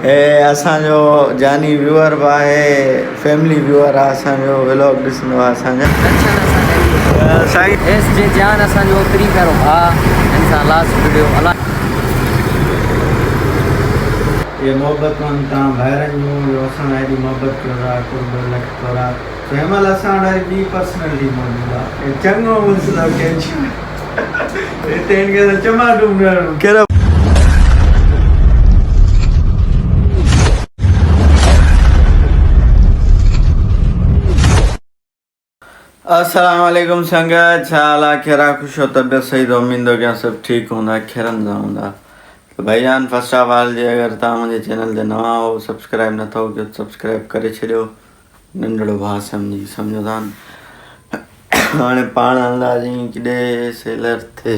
हे असांजो जानी व्यूअर बि आहे, फैमिली व्यूअर आहे, असांजो व्लॉग ॾिसंदो आहे असांजा। एस जे जान असांजो ओतिरी पहिरियों भाउ हिन सां लास्ट वीडियो अलाए ये मोहब्बत तव्हां ॿाहिरनि जूं असां हेॾी मोहब्बत कयो था, कुर्ब लख थोरा तंहिं महिल असां वटि ॿी पर्सनैलिटी मौजूदु आहे, चङो मुंहिंजो हिते हिनखे त चमाटूं कहिड़ो। अस्सलाम वालेकुम संगत, छा हाल आहे, कहिड़ा ख़ुशि हो, तबियत सही तो उम्मीद हो कि सब ठीक हूंदा, खैरन सां हूंदा। तो भाईजान फर्स्ट ऑफ ऑल जे अगर तव्हां मुंहिंजे चैनल ते नवां हो, सब्सक्राइब नथा कयो, सब्सक्राइब करे छॾियो, नंढड़ो भाउ सम्झो था। हाणे पाण हलंदासीं किॾे सेलर थिए,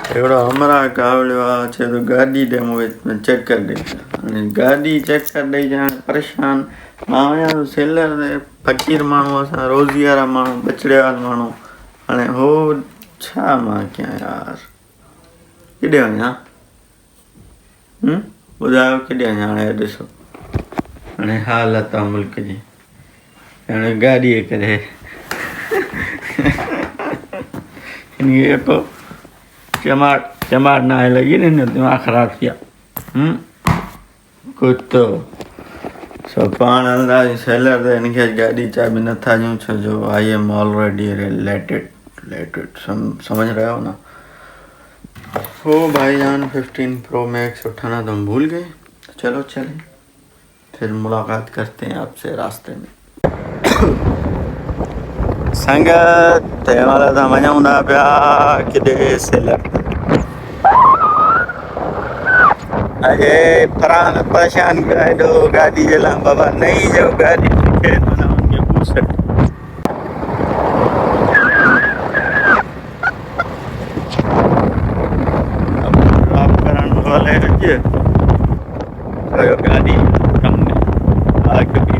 हिकिड़ो हमरा कावड़ियो आहे, चए थो गाॾी ॾे मूंखे चेक करे ॾे। हाणे गाॾी चेक करे ॾेई ॼाण परेशान, मां वञा थो सेलर ते, फक़ीर माण्हू असां, रोज़ी वारा माण्हू, बचड़े वारा माण्हू, हाणे हो छा मां कयां यार, किॾे वञा ॿुधायो किॾे वञा। हाणे ॾिसो हाणे हालत आहे मुल्क जी, हाणे गाॾीअ करे हिनखे को चमाट न आहे लॻी न, हिन दिमाग़ ख़राबु थी विया कुतो। सो पाण हलंदासीं सेलर ते, हिनखे गाॾी चाबी नथा ॾियूं, छो जो आई एम ऑलरेडी रिलेटेड समझ रहे हो ना। हो भाईजान 15 प्रो मैक्स उठाना तो हम भूल गए, चलो चलें फिर मुलाकात करते हैं आपसे रास्ते में। संगत तंहिंमहिल असां वञूं था पिया किथे सेलर, अॼु फरान परेशान कयो हेॾो गाॾी जे लाइ, बाबा नई जो गाॾी खे माना हुनखे पूछट ड्रॉप करण वाले अॼु चयो गाॾी कम में आग बि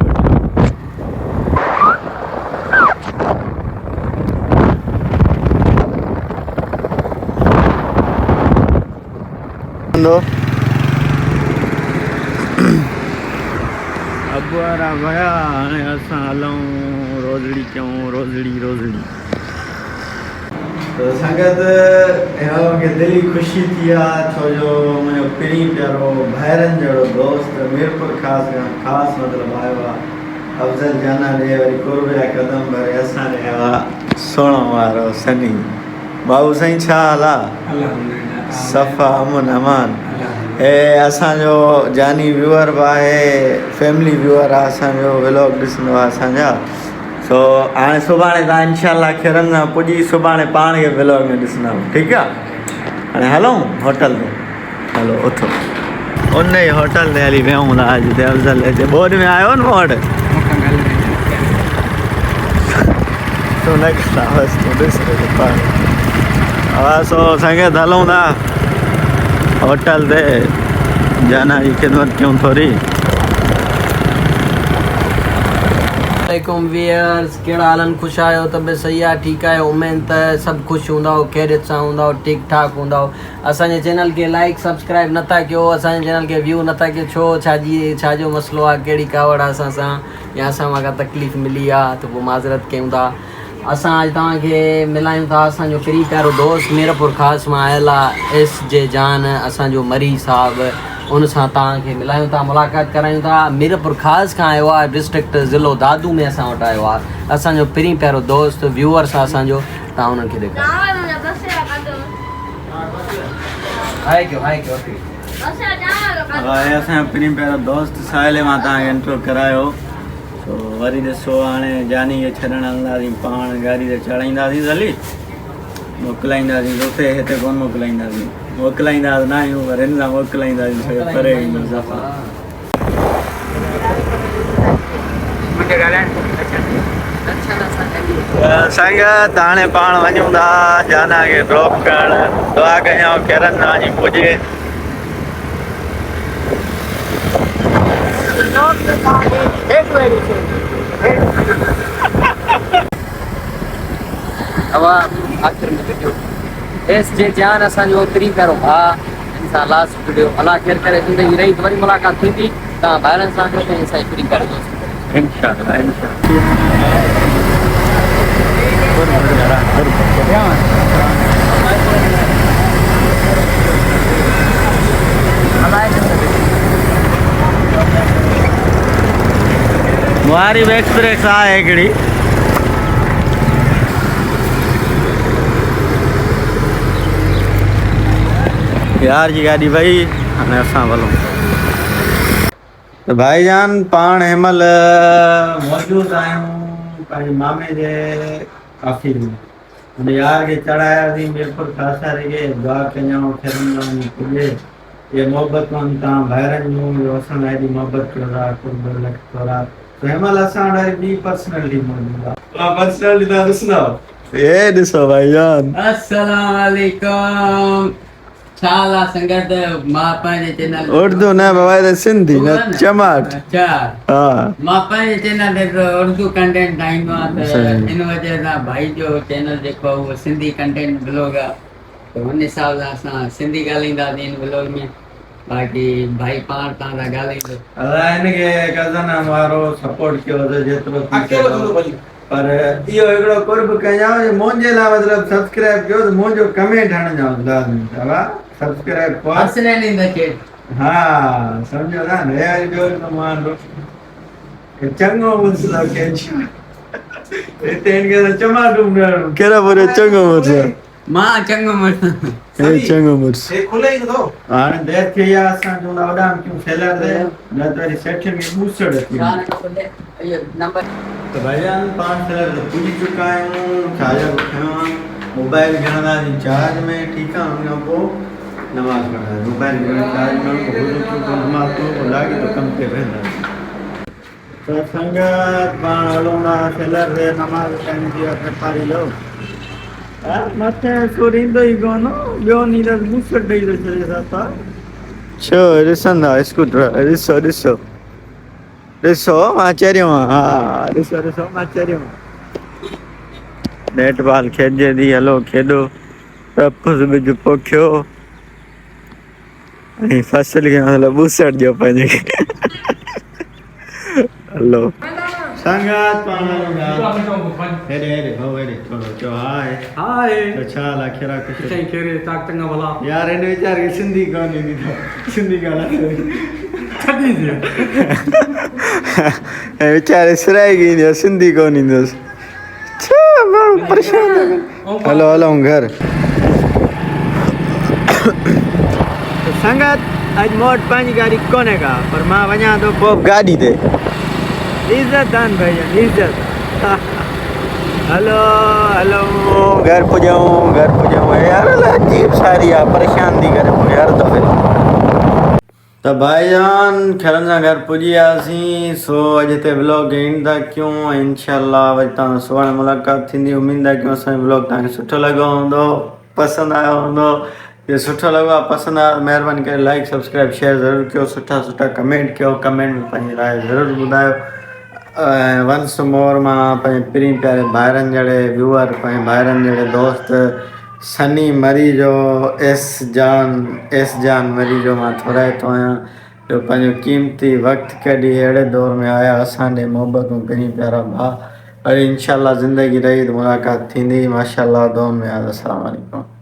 अब वारा विया, हाणे असां हलूं रोज़ड़ी कयूं, रोज़ड़ी तो संगत मूंखे दिली ख़ुशी थी आहे, छो जो मुंहिंजो पहिरीं प्यारो ॿाहिरनि जहिड़ो दोस्त मीरपुरखास खां ख़ासि मतिलबु आयो आहे, अफ़ज़ल जाना ॾे वरी कुर्बिया क़दम भरे असां ॾे आयो आहे सोणो वारो सनी बाबू। साईं छा हाल आहे? सफ़ा अमन अमान। हे असांजो जानी व्यूअर बि आहे, फैमिली व्यूअर आहे, असांजो व्लॉग ॾिसंदो आहे असांजा। सो हाणे सुभाणे तव्हां इनशाला खैरनि सां पुॼी सुभाणे पाण खे व्लॉग में ॾिसंदा, ठीकु आहे। हाणे हलूं होटल ते, हलो उथो उन ई होटल ते हली वियूं था अॼु ते अफ़ज़ल हिते बोर्ड में आयो न मूं वटि तूं न कंदा बसि तूं ॾिस पाण। हा सो संगत हलूं था होटल ते, जाना जी ख़िदमत कयूं थोरी। वालेकुम वियर्स, कहिड़ा हालनि, ख़ुशि आहियो, तबियत सही आहे, ठीकु आहे, उमेद त सभु ख़ुशि हूंदा, ख़ैरियत सां हूंदा, ठीकु ठाक हूंदा। असांजे चैनल खे लाइक सब्सक्राइब नथा कयो, असांजे चैनल खे व्यू नथा कयो, छाजो मसइलो आहे, कहिड़ी कावड़ आहे असां सां, या असां मां का तकलीफ़ मिली आहे त पोइ माज़रत कयूं था। असां अॼु तव्हांखे मिलायूं था असांजो पहिरीं प्यारो दोस्त मीरपुरखास मां आयल आहे, एस जे जान, असांजो मरी साहिबु, उन सां तव्हांखे मिलायूं था, मुलाक़ात करायूं था। मीरपुरखास खां आयो आहे, डिस्ट्रिक्ट ज़िलो दादू में असां वटि आयो आहे, असांजो पहिरीं प्यारो दोस्त व्यूअर्स आहे असांजो, तव्हां उन्हनि खे ॾेखारियो। असांजो पहिरीं प्यारो दोस्त साहिल मां तव्हांखे इंट्रो करायो। तो वरी ॾिसो हाणे जानी खे छॾणु हलंदासीं, पाण गाॾी ते चढ़ाईंदासीं, हली मोकिलाईंदासीं उते, हिते कोन मोकिलाईंदासीं, मोकिलाईंदासीं न आहियूं पर हिन सां मोकिलाईंदासीं परे सफ़ा। संगत हाणे पाण वञूं था जाना खे ड्रॉप करणु, दुआ कयूं खैरनि सां वञी पुॼे। अब आखिर में वीडियो एस जे जान असांजो ओतिरी पहिरियों भाउ इंशाल्लाह लास्ट वीडियो अल्लाह खैर करे ज़िंदगी रही तो वरी मुलाक़ात थींदी तव्हां ॿाहिरनि सां गॾु ऐं असांजी फ्री करे इंशाल्लाह मुहारिब एक्सप्रेस आहे हिकिड़ी यार जी गाॾी भई हाणे असां हलूं त भाईजान पाण हिनमहिल मौजूदु आहियूं पंहिंजे मामे जे ऑफिस में हुन यार खे चढ़ायासीं मीरपुर खासा खे दुआ कयूं थियनि पुॼे ये मोहबतूं तव्हां भाइरनि जूं ॿियो असां लाइ एॾी मोहबत कयो था कुर्ब लख थोरा त हिनमहिल असां वटि ॿी पर्सनैलिटी मौजूदु आहे पर्सनैलिटी तव्हां ॾिसंदव हे ॾिसो भाईजान अस्सलाम वालेकुम छाला संगत मां पंहिंजे चैनल उर्दू न बाबा ये सिंधी न चमाट अच्छा हां मां पंहिंजे चैनल ते उर्दू कंटेंट ठाहींदो आहियां त इन वजह सां भाई जो चैनल जेको उहो सिंधी कंटेंट ब्लॉग आहे त हुन हिसाब सां असां सिंधी ॻाल्हाईंदासीं इन ब्लॉग में बाक़ी भाई पाण तव्हां सां ॻाल्हाईंदो अलाए हिनखे कज़न वारो सपोर्ट कयो त जेतिरो पर इहो हिकिड़ो कुर्ब कयां मुंहिंजे लाइ मतिलबु सब्सक्राइब कयो त मुंहिंजो कमेंट हणिजो लाज़मी बाबा सब्सक्राइब कयो हसनैन इन द चैट हा सम्झो था न हे ॿियो हिकिड़ो मां चङो मुस्लो के हिते हिनखे त चमाटू कहिड़ा बोले चङो मुस्लो मां चङो मुस्लो हे चङो मुस्लो हे खुले ई नथो हाणे देर थी वई आहे असां चवंदा वॾा क्यों फैलाए दे न त वरी सेठियुनि खे बूसड़ अची नंबर तो भाईजान 5 कलर तो पूरी चुका है चार्जर उठाया मोबाइल गणदासी चार्ज में ठीक है हमने को नमाज पढ़ा मोबाइल गण चार्ज में को हुजूर को नमाज को लागी तो कम पे रहना तो संगत पाण हलोना कलर रे नमाज टाइम दिया पारी लो मथे सुरिंदो ही कोनो बियो नीरज मुसट दई तो चले जाता छो रिसंदा स्कूटर रिसो ॾिसो मां चरियो हा ॾिसो मां चरियो बैट बॉल खेॾे थी हलो खेॾो टपुस बिज पोखियो ऐं फसल खे मतिलबु ॿूसड़ ॾियो पंहिंजे हलो संगत हेॾे भाऊ हेॾे थोरो चओ हाय हाय तो छा हाल आहे खेरा कुझु साईं कहिड़े ताक़त चङा भला यार हिन वीचार खे सिंधी कोन ईंदी अथव सिंधी ॻाल्हाए छॾी थियो ऐं वीचारे सिराई ईंदी सिंधी कोन ईंदुसि छा माण्हू परेशान हलो हलूं घर संगत अॼु मूं वटि पंहिंजी गाॾी कोन्हे का पर मां वञा थो पोइ गाॾी ते इज़त दान भाईजान इज़त हलो हलो घर पुॼऊं यार अजीब सारी आहे परेशान थी करे पोइ यार दफ़े तो भाईजान खरन सां घर पुॼी वियासीं सो अॼु हिते व्लॉग एंड था कयूं ऐं इंशाल्लाह वरी तव्हां सुभाणे मुलाक़ात थींदी उमेद आहे कि असांजो व्लॉग तव्हांखे सुठो लॻो हूंदो पसंदि आयो हूंदो जे सुठो लॻो आहे पसंदि आहे महिरबानी करे लाइक सब्सक्राइब शेयर ज़रूरु कयो सुठा कमेंट कयो कमेंट में पंहिंजी राय ज़रूरु ॿुधायो वंस मोर मां पंहिंजे प्री प्यारे भाइरनि जहिड़े व्यूअर पंहिंजे भाइरनि जहिड़े दोस्त सनी मरी जो एस जान मरी जो मां थोराए थो आहियां जो पंहिंजो क़ीमती वक़्तु कढी अहिड़े दौर में आया असां ॾे मोहबतूं प्री प्यारा भाउ वरी इंशाल्लाह ज़िंदगी रही त मुलाक़ात थींदी माशाल्लाह दुआ में यादि अस्सलाम वालेकुम